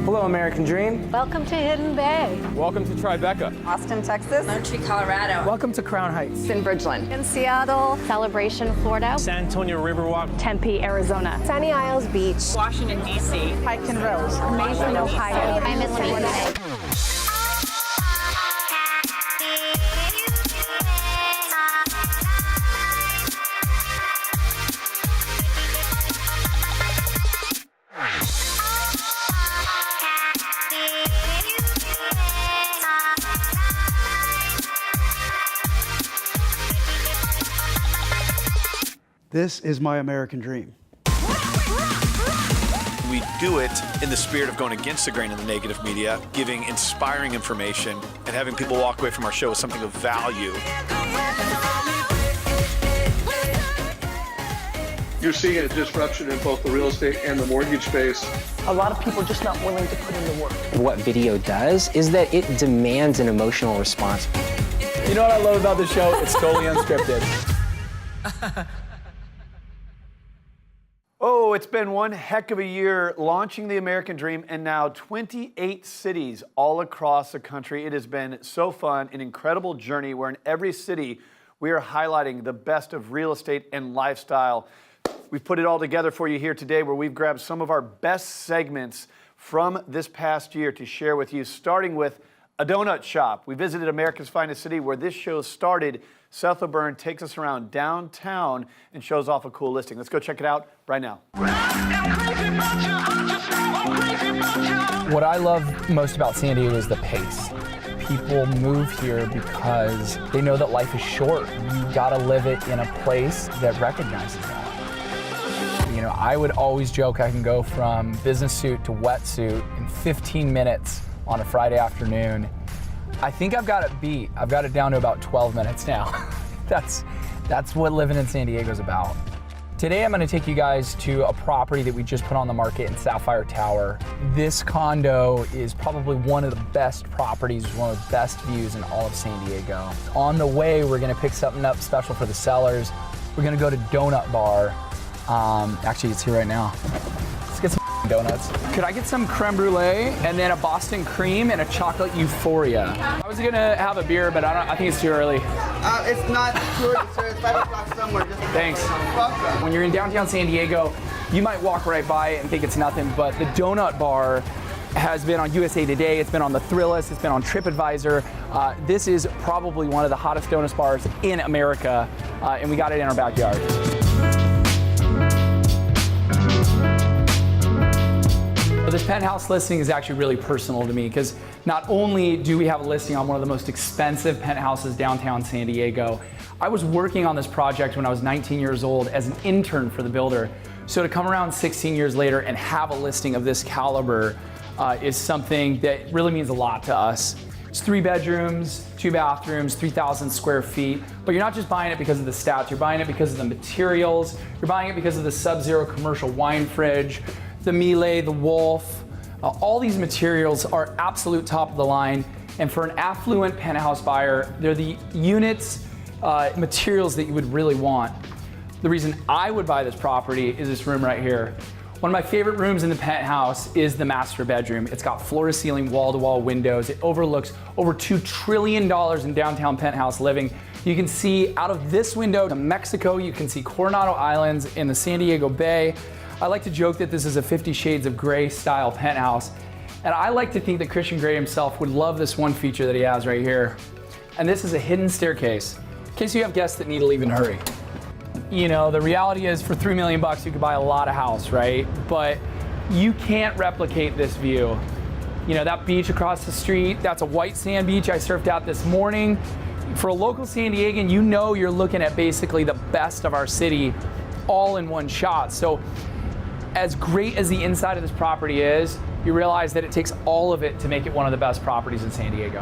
Hello, American Dream. Welcome to Hidden Bay. Welcome to Tribeca. Austin, Texas. Montreal, Colorado. Welcome to Crown Heights. In Bridgeland. In Seattle. Celebration, Florida. San Antonio Riverwalk. Tempe, Arizona. Sunny Isles Beach. Washington, D.C. Pike and Rose. Mason, Ohio. I'm in Louisiana. This is my American dream. We do it in the spirit of going against the grain of the negative media, giving inspiring information, and having people walk away from our show with something of value. You're seeing a disruption in both the real estate and the mortgage space. A lot of people are just not willing to put in the work. What video does is that it demands an emotional response. You know what I love about the show? It's totally unscripted. Oh, it's been one heck of a year launching the American Dream, and now 28 cities all across the country. It has been so fun, an incredible journey where in every city we are highlighting the best of real estate and lifestyle. We've put it all together for you here today, where we've grabbed some of our best segments from this past year to share with you, starting with a donut shop. We visited America's finest city where this show started. Seth O'Byrne takes us around downtown and shows off a cool listing. Let's go check it out right now. What I love most about San Diego is the pace. People move here because they know that life is short. You gotta live it in a place that recognizes that. You know, I would always joke I can go from business suit to wetsuit in 15 minutes on a Friday afternoon. I think I've got it beat. I've got it down to about 12 minutes now. That's what living in San Diego is about. Today I'm going to take you guys to a property that we just put on the market in Sapphire Tower. This condo is probably one of the best properties, one of the best views in all of San Diego. On the way, we're going to pick something up special for the sellers. We're going to go to Donut Bar. Actually, it's here right now. Let's get some donuts. Could I get some creme brulee and then a Boston cream and a chocolate euphoria? I was gonna have a beer, but I think it's too early. It's not too early, sir. It's 5 o'clock somewhere. Thanks. When you're in downtown San Diego, you might walk right by it and think it's nothing, but the Donut Bar has been on USA Today, it's been on the Thrillist, it's been on TripAdvisor. This is probably one of the hottest donut bars in America, and we got it in our backyard. This penthouse listing is actually really personal to me because not only do we have a listing on one of the most expensive penthouses downtown San Diego, I was working on this project when I was 19 years old as an intern for the builder. So to come around 16 years later and have a listing of this caliber is something that really means a lot to us. It's 3 bedrooms, 2 bathrooms, 3,000 square feet, but you're not just buying it because of the stats, you're buying it because of the materials, you're buying it because of the Sub-Zero commercial wine fridge, the Miele, the Wolf. All these materials are absolute top of the line, and for an affluent penthouse buyer, they're the units, materials that you would really want. The reason I would buy this property is this room right here. One of my favorite rooms in the penthouse is the master bedroom. It's got floor-to-ceiling, wall-to-wall windows. It overlooks over $2 trillion in downtown penthouse living. You can see out of this window to Mexico. You can see Coronado Islands in the San Diego Bay. I like to joke that this is a 50 Shades of Grey style penthouse. And I like to think that Christian Grey himself would love this one feature that he has right here. And this is a hidden staircase, in case you have guests that need to leave in a hurry. You know, the reality is for $3 million you could buy a lot of house, right? But you can't replicate this view. You know, that beach across the street, that's a white sand beach I surfed out this morning. For a local San Diegan, you know you're looking at basically the best of our city all in one shot. So as great as the inside of this property is, you realize that it takes all of it to make it one of the best properties in San Diego.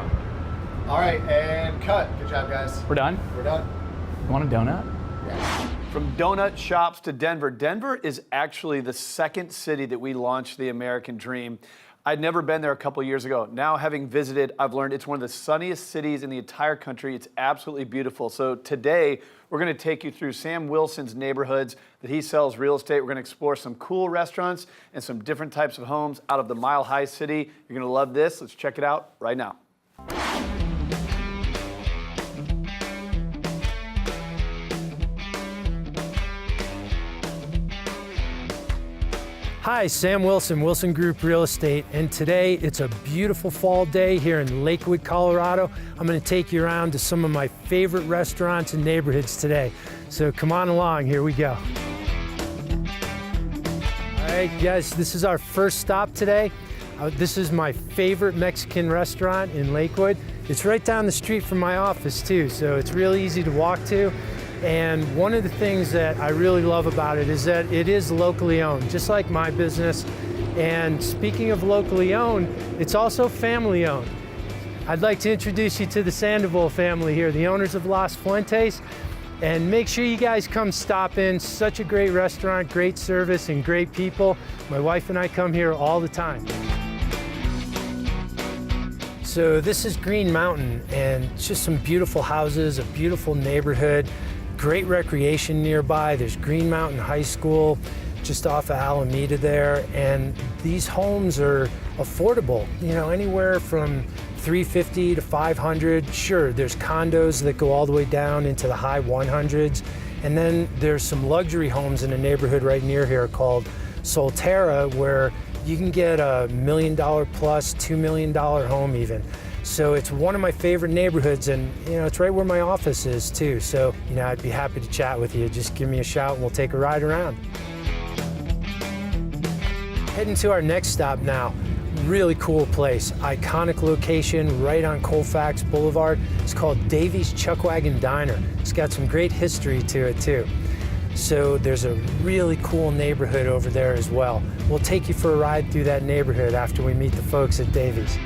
All right, and cut. Good job, guys. We're done? We're done. You want a donut? Yeah. From donut shops to Denver. Denver is actually the second city that we launched the American Dream. I'd never been there a couple years ago. Now, having visited, I've learned it's one of the sunniest cities in the entire country. It's absolutely beautiful. So today, we're going to take you through Sam Wilson's neighborhoods that he sells real estate. We're going to explore some cool restaurants and some different types of homes out of the Mile High City. You're going to love this. Let's check it out right now. Hi, Sam Wilson, Wilson Group Real Estate, and today it's a beautiful fall day here in Lakewood, Colorado. I'm going to take you around to some of my favorite restaurants and neighborhoods today. So come on along, here we go. All right, guys, this is our first stop today. This is my favorite Mexican restaurant in Lakewood. It's right down the street from my office too, so it's really easy to walk to. And one of the things that I really love about it is that it is locally owned, just like my business. And speaking of locally owned, it's also family owned. I'd like to introduce you to the Sandoval family here, the owners of Las Fuentes. And make sure you guys come stop in. Such a great restaurant, great service, and great people. My wife and I come here all the time. So this is Green Mountain, and it's just some beautiful houses, a beautiful neighborhood. Great recreation nearby. There's Green Mountain High School just off of Alameda there, and these homes are affordable, you know, anywhere from $350 to $500. Sure, there's condos that go all the way down into the high 100s, and then there's some luxury homes in a neighborhood right near here called Solterra, where you can get $1 million plus, $2 million home even. So it's one of my favorite neighborhoods, and you know, it's right where my office is too. So, you know, I'd be happy to chat with you. Just give me a shout and we'll take a ride around. Heading to our next stop now. Really cool place, iconic location right on Colfax Boulevard. It's called Davy's Chuck Wagon Diner. It's got some great history to it too. So there's a really cool neighborhood over there as well. We'll take you for a ride through that neighborhood after we meet the folks at Davy's.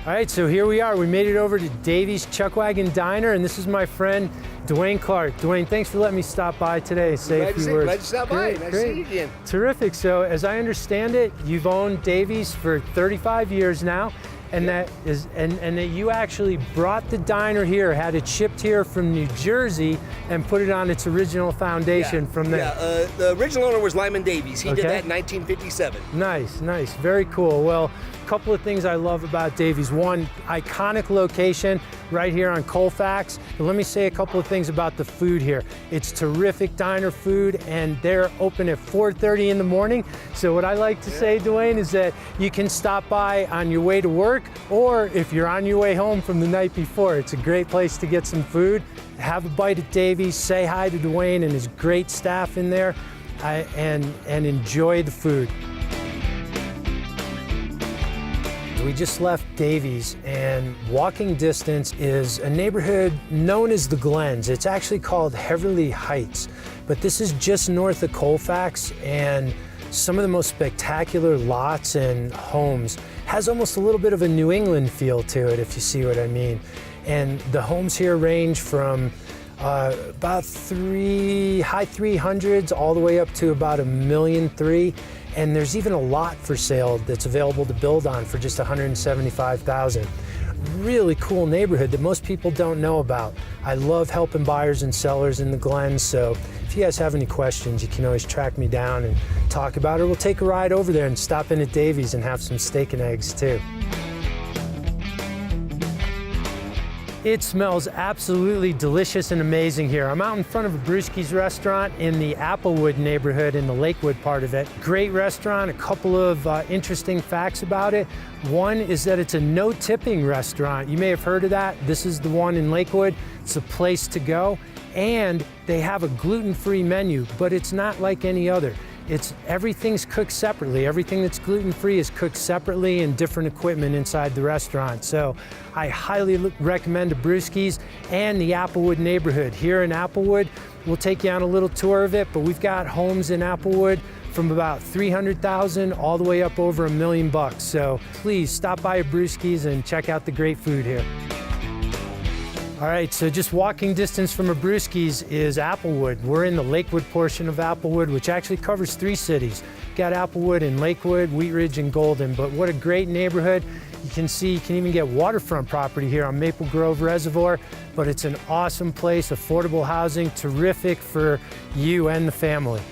All right, so here we are. We made it over to Davy's Chuck Wagon Diner, and this is my friend, Dwayne Clark. Dwayne, thanks for letting me stop by today. Say a few words. Glad to stop by. Nice to see you again. Terrific. So as I understand it, you've owned Davy's for 35 years now, and that you actually brought the diner here, had it shipped here from New Jersey, and put it on its original foundation from there. Yeah, the original owner was Lyman Davies. He did that in 1957. Nice, nice, very cool. Well, a couple of things I love about Davy's. One, iconic location right here on Colfax. But let me say a couple of things about the food here. It's terrific diner food, and they're open at 4:30 in the morning. So what I like to say, Dwayne, is that you can stop by on your way to work, or if you're on your way home from the night before. It's a great place to get some food. Have a bite at Davy's, say hi to Dwayne and his great staff in there, and enjoy the food. We just left Davy's, and walking distance is a neighborhood known as the Glens. It's actually called Heverly Heights, but this is just north of Colfax, and some of the most spectacular lots and homes. Has almost a little bit of a New England feel to it, if you see what I mean. And the homes here range from about high 300s all the way up to about $1.3 million. And there's even a lot for sale that's available to build on for just $175,000. Really cool neighborhood that most people don't know about. I love helping buyers and sellers in the Glens, so if you guys have any questions, you can always track me down and talk about it. We'll take a ride over there and stop in at Davy's and have some steak and eggs too. It smells absolutely delicious and amazing here. I'm out in front of a Brewski's restaurant in the Applewood neighborhood in the Lakewood part of it. Great restaurant, a couple of interesting facts about it. One is that it's a no-tipping restaurant. You may have heard of that. This is the one in Lakewood. It's a place to go. And they have a gluten-free menu, but it's not like any other. Everything's cooked separately. Everything that's gluten-free is cooked separately in different equipment inside the restaurant. So I highly recommend the Brewski's and the Applewood neighborhood. Here in Applewood, we'll take you on a little tour of it, but we've got homes in Applewood from about $300,000 all the way up over $1 million. So please stop by a Brewski's and check out the great food here. All right, so just walking distance from Abruzzi's is Applewood. We're in the Lakewood portion of Applewood, which actually covers 3 cities. Got Applewood and Lakewood, Wheat Ridge and Golden, but what a great neighborhood. You can see, you can even get waterfront property here on Maple Grove Reservoir, but it's an awesome place, affordable housing, terrific for you and the family.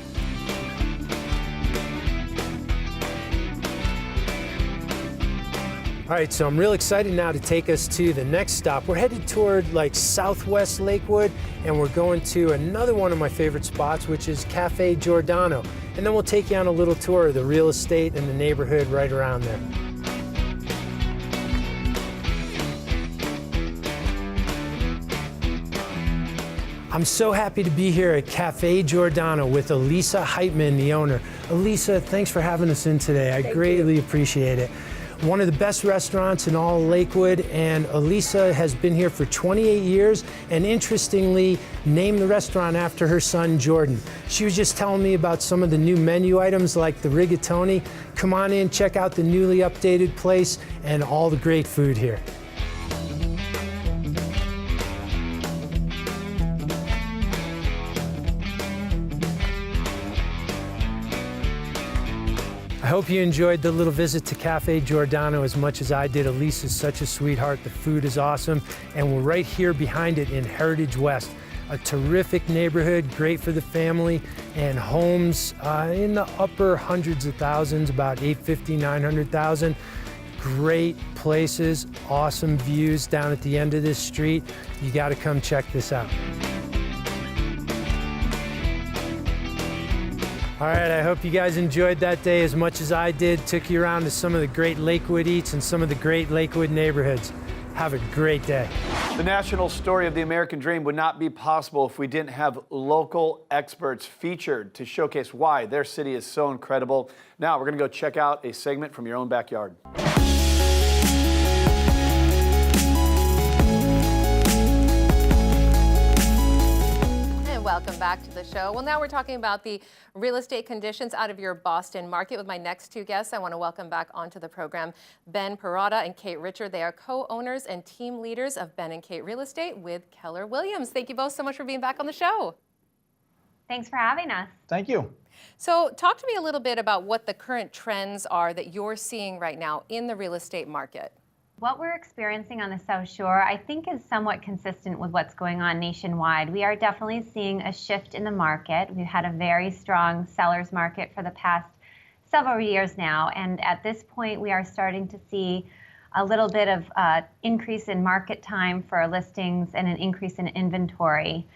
All right, so I'm real excited now to take us to the next stop. We're headed toward like Southwest Lakewood, and we're going to another one of my favorite spots, which is Cafe Giordano. And then we'll take you on a little tour of the real estate and the neighborhood right around there. I'm so happy to be here at Cafe Giordano with Elisa Heitman, the owner. Elisa, thanks for having us in today. I greatly appreciate it. One of the best restaurants in all of Lakewood, and Elisa has been here for 28 years, and interestingly, named the restaurant after her son, Jordan. She was just telling me about some of the new menu items like the rigatoni. Come on in, check out the newly updated place and all the great food here. I hope you enjoyed the little visit to Cafe Giordano as much as I did. Elisa's such a sweetheart. The food is awesome. And we're right here behind it in Heritage West. A terrific neighborhood, great for the family, and homes in the upper hundreds of thousands, about 850, 900,000. Great places, awesome views down at the end of this street. You gotta come check this out. All right, I hope you guys enjoyed that day as much as I did. Took you around to some of the great Lakewood eats and some of the great Lakewood neighborhoods. Have a great day. The national story of the American dream would not be possible if we didn't have local experts featured to showcase why their city is so incredible. Now we're gonna go check out a segment from your own backyard. Welcome back to the show. Well, now we're talking about the real estate conditions out of your Boston market with my next 2 guests. I want to welcome back onto the program Ben Perrotta and Kate Richard. They are co-owners and team leaders of Ben and Kate Real Estate with Keller Williams. Thank you both so much for being back on the show. Thanks for having us. Thank you. So talk to me a little bit about what the current trends are that you're seeing right now in the real estate market. What we're experiencing on the South Shore, I think, is somewhat consistent with what's going on nationwide. We are definitely seeing a shift in the market. We've had a very strong seller's market for the past several years now, and at this point we are starting to see a little bit of increase in market time for listings and an increase in inventory.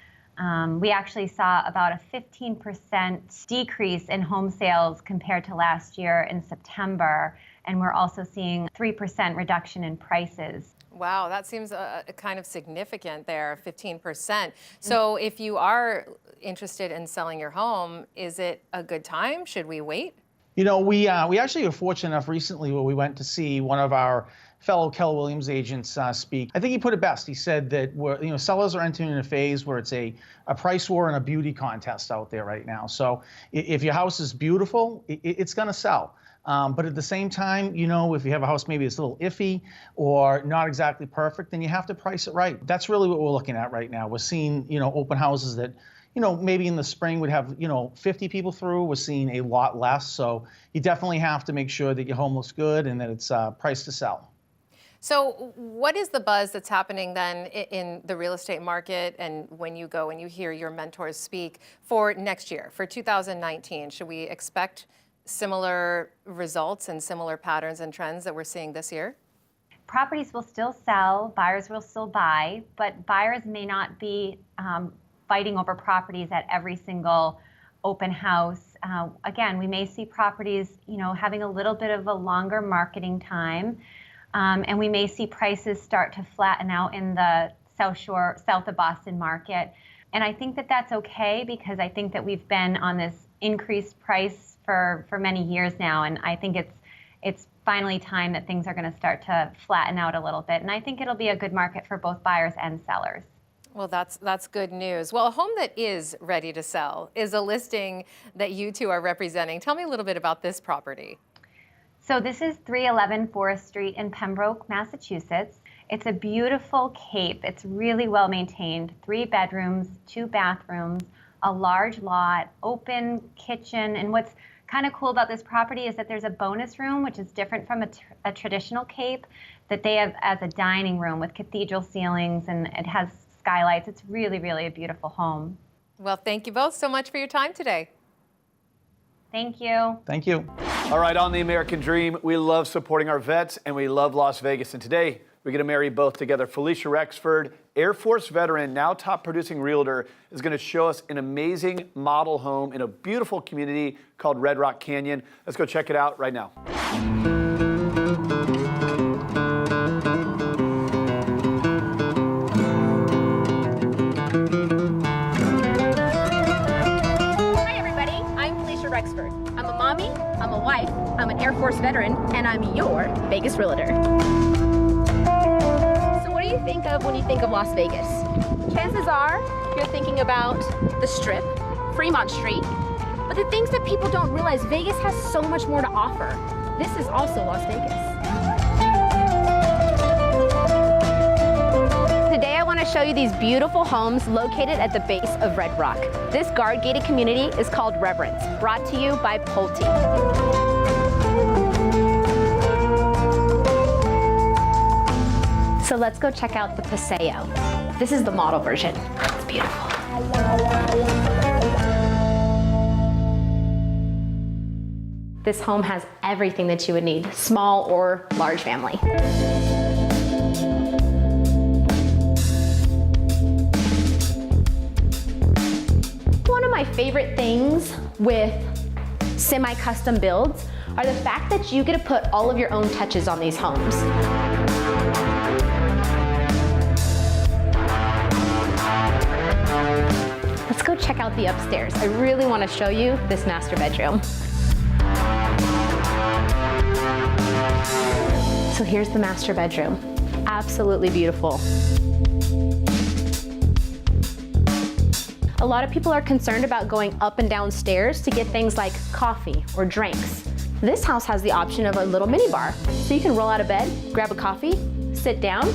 We actually saw about a 15% decrease in home sales compared to last year in September. And we're also seeing 3% reduction in prices. Wow, that seems kind of significant there, 15%. So if you are interested in selling your home, is it a good time? Should we wait? You know, we actually were fortunate enough recently where we went to see one of our fellow Keller Williams agents speak. I think he put it best. He said that sellers are entering in a phase where it's a price war and a beauty contest out there right now. So if your house is beautiful, it's going to sell. But at the same time, if you have a house maybe it's a little iffy or not exactly perfect, then you have to price it right. That's really what we're looking at right now. We're seeing, open houses that, maybe in the spring would have, 50 people through. We're seeing a lot less. So you definitely have to make sure that your home looks good and that it's priced to sell. So what is the buzz that's happening then in the real estate market, and when you go and you hear your mentors speak for next year, for 2019? Should we expect similar results and similar patterns and trends that we're seeing this year? Properties will still sell, buyers will still buy, but buyers may not be fighting over properties at every single open house. Again, we may see properties, having a little bit of a longer marketing time, and we may see prices start to flatten out in the South Shore, south of Boston market. And I think that that's okay, because I think that we've been on this increased price for many years now, and I think it's finally time that things are going to start to flatten out a little bit, and I think it'll be a good market for both buyers and sellers. Well, that's good news. Well, a home that is ready to sell is a listing that you two are representing. Tell me a little bit about this property. So this is 311 Forest Street in Pembroke, Massachusetts. It's a beautiful cape. It's really well maintained. 3 bedrooms, 2 bathrooms, a large lot, open kitchen. And what's kind of cool about this property is that there's a bonus room, which is different from a traditional cape, that they have as a dining room with cathedral ceilings, and it has skylights. It's really, really a beautiful home. Well, thank you both so much for your time today. Thank you. Thank you. All right, on the American Dream, we love supporting our vets, and we love Las Vegas. And today, we're going to marry both together. Falisha Rexford, Air Force veteran, now top producing realtor, is going to show us an amazing model home in a beautiful community called Red Rock Canyon. Let's go check it out right now. Rexford. I'm a mommy, I'm a wife, I'm an Air Force veteran, and I'm your Vegas realtor. So what do you think of when you think of Las Vegas? Chances are you're thinking about the Strip, Fremont Street, but the things that people don't realize, Vegas has so much more to offer. This is also Las Vegas. Today I want to show you these beautiful homes located at the base of Red Rock. This guard-gated community is called Reverence, brought to you by Pulte. So let's go check out the Paseo. This is the model version. It's beautiful. This home has everything that you would need, small or large family. One of my favorite things with semi-custom builds are the fact that you get to put all of your own touches on these homes. Let's go check out the upstairs. I really want to show you this master bedroom. So here's the master bedroom. Absolutely beautiful. A lot of people are concerned about going up and down stairs to get things like coffee or drinks. This house has the option of a little mini bar. So you can roll out of bed, grab a coffee, sit down,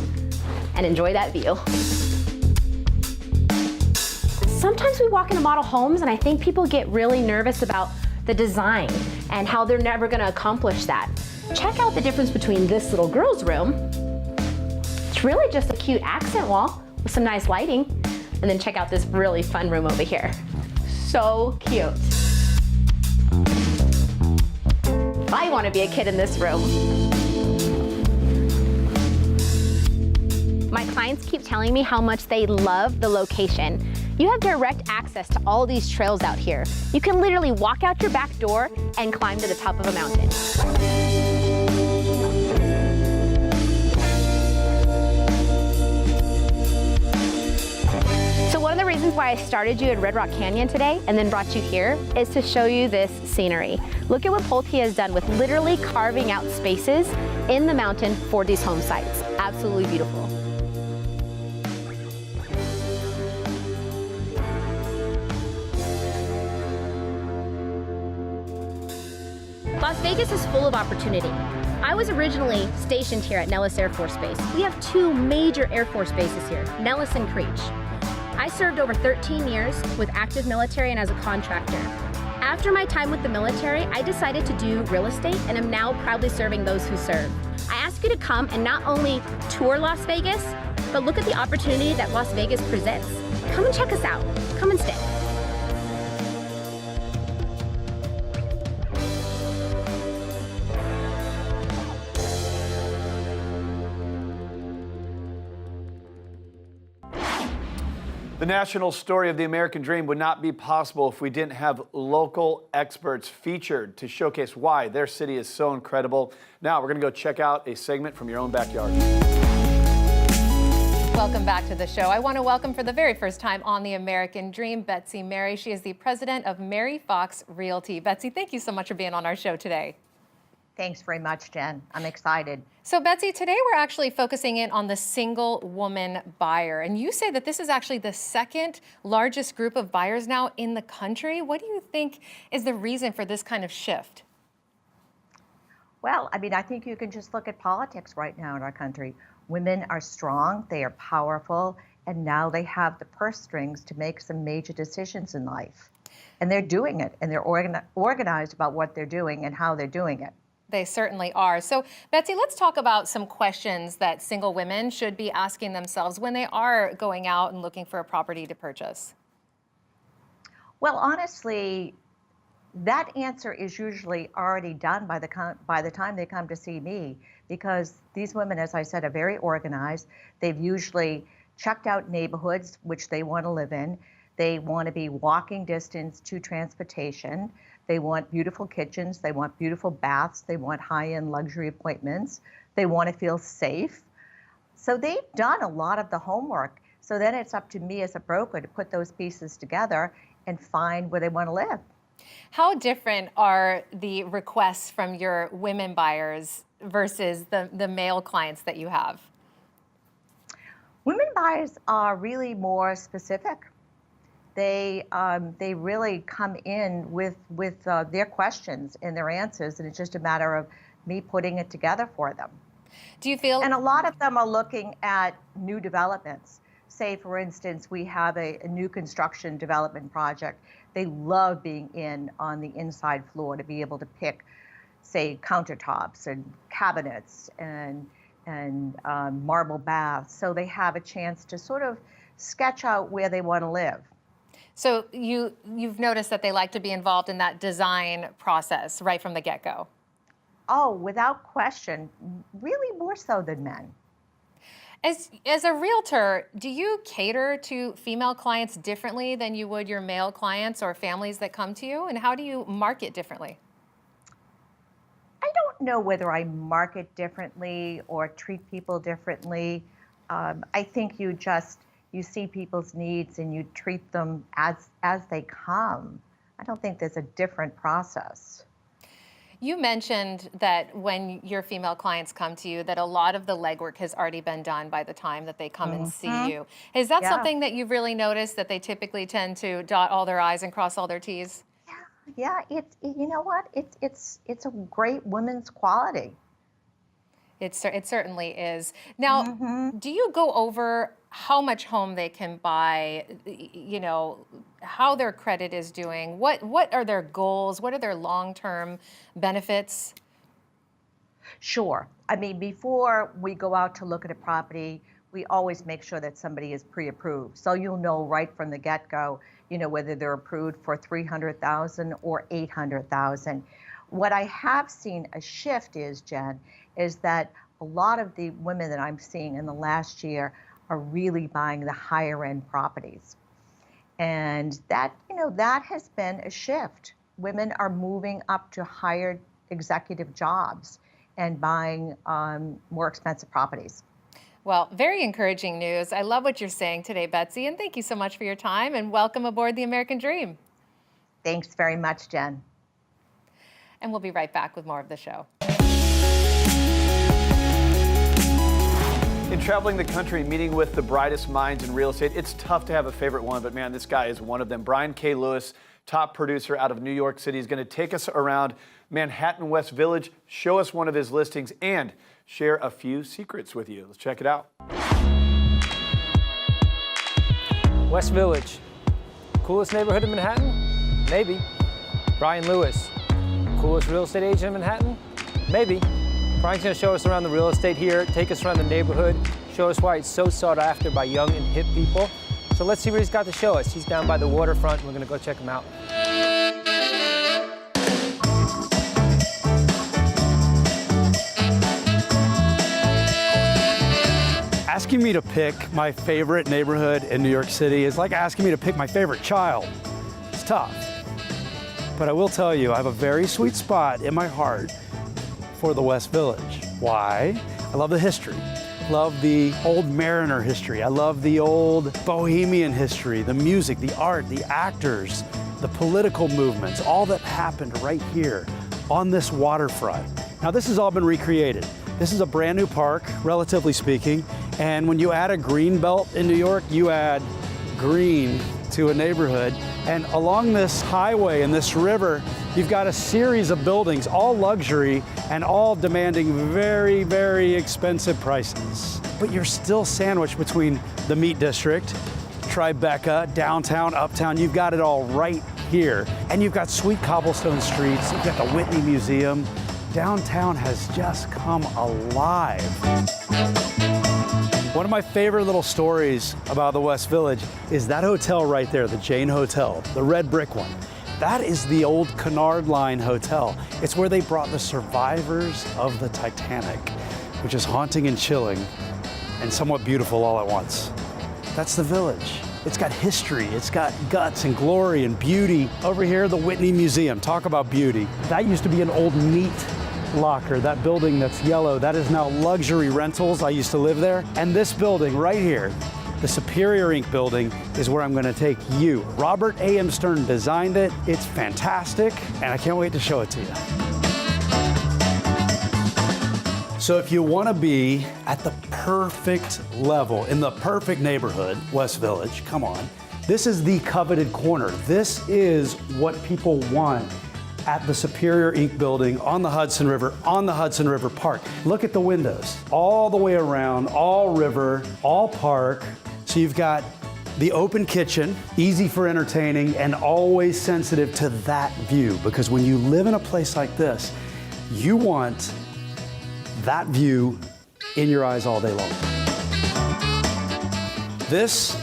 and enjoy that view. Sometimes we walk into model homes and I think people get really nervous about the design and how they're never gonna accomplish that. Check out the difference between this little girl's room. It's really just a cute accent wall with some nice lighting. And then check out this really fun room over here. So cute. I want to be a kid in this room. My clients keep telling me how much they love the location. You have direct access to all these trails out here. You can literally walk out your back door and climb to the top of a mountain. So one of the reasons why I started you at Red Rock Canyon today and then brought you here is to show you this scenery. Look at what Pulte has done with literally carving out spaces in the mountain for these home sites. Absolutely beautiful. Las Vegas is full of opportunity. I was originally stationed here at Nellis Air Force Base. We have 2 major Air Force bases here, Nellis and Creech. I served over 13 years with active military and as a contractor. After my time with the military, I decided to do real estate and am now proudly serving those who serve. I ask you to come and not only tour Las Vegas, but look at the opportunity that Las Vegas presents. Come and check us out. Come and stay. The national story of the American Dream would not be possible if we didn't have local experts featured to showcase why their city is so incredible. Now we're going to go check out a segment from your own backyard. Welcome back to the show. I want to welcome for the very first time on the American Dream, Betsy Mary. She is the president of Mary Fox Realty. Betsy, thank you so much for being on our show today. Thanks very much, Jen. I'm excited. So Betsy, today we're actually focusing in on the single woman buyer. And you say that this is actually the second largest group of buyers now in the country. What do you think is the reason for this kind of shift? Well, I mean, I think you can just look at politics right now in our country. Women are strong, they are powerful, and now they have the purse strings to make some major decisions in life. And they're doing it, and they're organized about what they're doing and how they're doing it. They certainly are. So, Betsy, let's talk about some questions that single women should be asking themselves when they are going out and looking for a property to purchase. Well, honestly, that answer is usually already done by the time they come to see me, because these women, as I said, are very organized. They've usually checked out neighborhoods which they want to live in. They want to be walking distance to transportation. They want beautiful kitchens. They want beautiful baths. They want high-end luxury appointments. They want to feel safe. So they've done a lot of the homework. So then it's up to me as a broker to put those pieces together and find where they want to live. How different are the requests from your women buyers versus the male clients that you have? Women buyers are really more specific. They really come in with their questions and their answers, and it's just a matter of me putting it together for them. Do you feel? And a lot of them are looking at new developments. Say, for instance, we have a new construction development project. They love being in on the inside floor to be able to pick, say, countertops and cabinets and marble baths. So they have a chance to sort of sketch out where they want to live. So you've noticed that they like to be involved in that design process right from the get-go? Oh, without question, really more so than men. As a realtor, do you cater to female clients differently than you would your male clients or families that come to you? And how do you market differently? I don't know whether I market differently or treat people differently. I think you see people's needs and you treat them as they come. I don't think there's a different process. You mentioned that when your female clients come to you, that a lot of the legwork has already been done by the time that they come and see you. Is that something that you've really noticed, that they typically tend to dot all their I's and cross all their T's? Yeah, you know what? It's a great women's quality. It certainly is. Now, do you go over how much home they can buy, you know, how their credit is doing? What are their goals? What are their long-term benefits? Sure. I mean, before we go out to look at a property, we always make sure that somebody is pre-approved. So you'll know right from the get-go, you know, whether they're approved for $300,000 or $800,000. What I have seen a shift is, Jen, is that a lot of the women that I'm seeing in the last year are really buying the higher end properties. And that, you know, that has been a shift. Women are moving up to higher executive jobs and buying more expensive properties. Well, very encouraging news. I love what you're saying today, Betsy, and thank you so much for your time and welcome aboard the American Dream. Thanks very much, Jen. And we'll be right back with more of the show. In traveling the country, meeting with the brightest minds in real estate, it's tough to have a favorite one, but man, this guy is one of them. Brian K. Lewis, top producer out of New York City, is going to take us around Manhattan West Village, show us one of his listings, and share a few secrets with you. Let's check it out. West Village, coolest neighborhood in Manhattan? Maybe. Brian Lewis, coolest real estate agent in Manhattan? Maybe. Brian's going to show us around the real estate here, take us around the neighborhood, show us why it's so sought after by young and hip people. So let's see what he's got to show us. He's down by the waterfront, and we're going to go check him out. Asking me to pick my favorite neighborhood in New York City is like asking me to pick my favorite child. It's tough. But I will tell you, I have a very sweet spot in my heart for the West Village. Why? I love the history. Love the old Mariner history. I love the old Bohemian history, the music, the art, the actors, the political movements, all that happened right here on this waterfront. Now this has all been recreated. This is a brand new park, relatively speaking, and when you add a green belt in New York, you add green to a neighborhood. And along this highway and this river, You've got a series of buildings, all luxury and all demanding very, very expensive prices. But you're still sandwiched between the Meat District, Tribeca, downtown, uptown. You've got it all right here. And you've got sweet cobblestone streets. You've got the Whitney Museum. Downtown has just come alive. One of my favorite little stories about the West Village is that hotel right there, the Jane Hotel, the red brick one. That is the old Cunard Line Hotel. It's where they brought the survivors of the Titanic, which is haunting and chilling and somewhat beautiful all at once. That's the Village. It's got history, it's got guts and glory and beauty. Over here, the Whitney Museum, talk about beauty. That used to be an old meat locker, that building that's yellow, that is now luxury rentals. I used to live there. And this building right here, the Superior Inc. building, is where I'm gonna take you. Robert A.M. Stern designed it. It's fantastic, and I can't wait to show it to you. So if you wanna be at the perfect level, in the perfect neighborhood, West Village, come on. This is the coveted corner. This is what people want at the Superior Inc. building on the Hudson River Park. Look at the windows, all the way around, all river, all park. So you've got the open kitchen, easy for entertaining, and always sensitive to that view, because when you live in a place like this, you want that view in your eyes all day long. This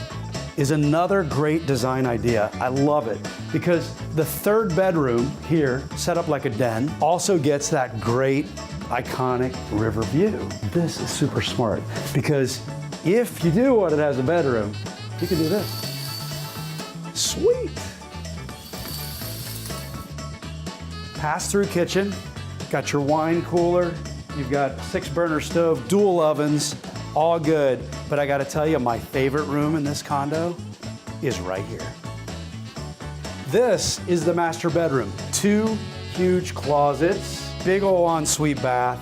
is another great design idea. I love it because the third bedroom here, set up like a den, also gets that great, iconic river view. This is super smart because if you do want it as a bedroom, you can do this. Sweet. Pass-through kitchen, got your wine cooler, you've got 6-burner stove, dual ovens, all good. But I gotta tell you, my favorite room in this condo is right here. This is the master bedroom. 2 huge closets, big ol' ensuite bath,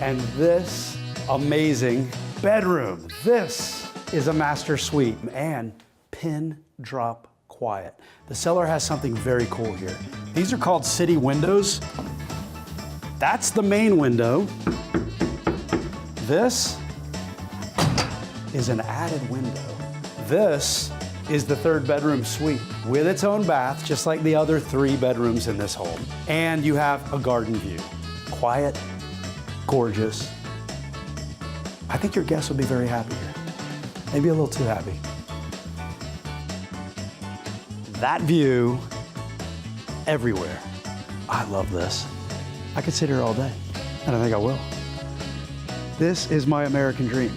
and this amazing bedroom. This is a master suite and pin drop quiet. The seller has something very cool here. These are called city windows. That's the main window. This is an added window. This is the 3rd bedroom suite with its own bath, just like the other 3 bedrooms in this home. And you have a garden view. Quiet, gorgeous. I think your guests will be very happy here. Maybe a little too happy. That view everywhere. I love this. I could sit here all day, and I think I will. This is my American dream.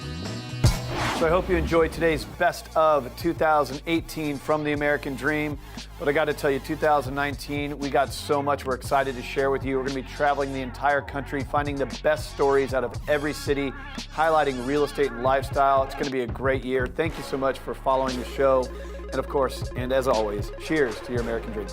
So I hope you enjoyed today's best of 2018 from the American Dream. But I got to tell you, 2019, we got so much we're excited to share with you. We're going to be traveling the entire country, finding the best stories out of every city, highlighting real estate and lifestyle. It's going to be a great year. Thank you so much for following the show. And of course, and as always, cheers to your American Dream.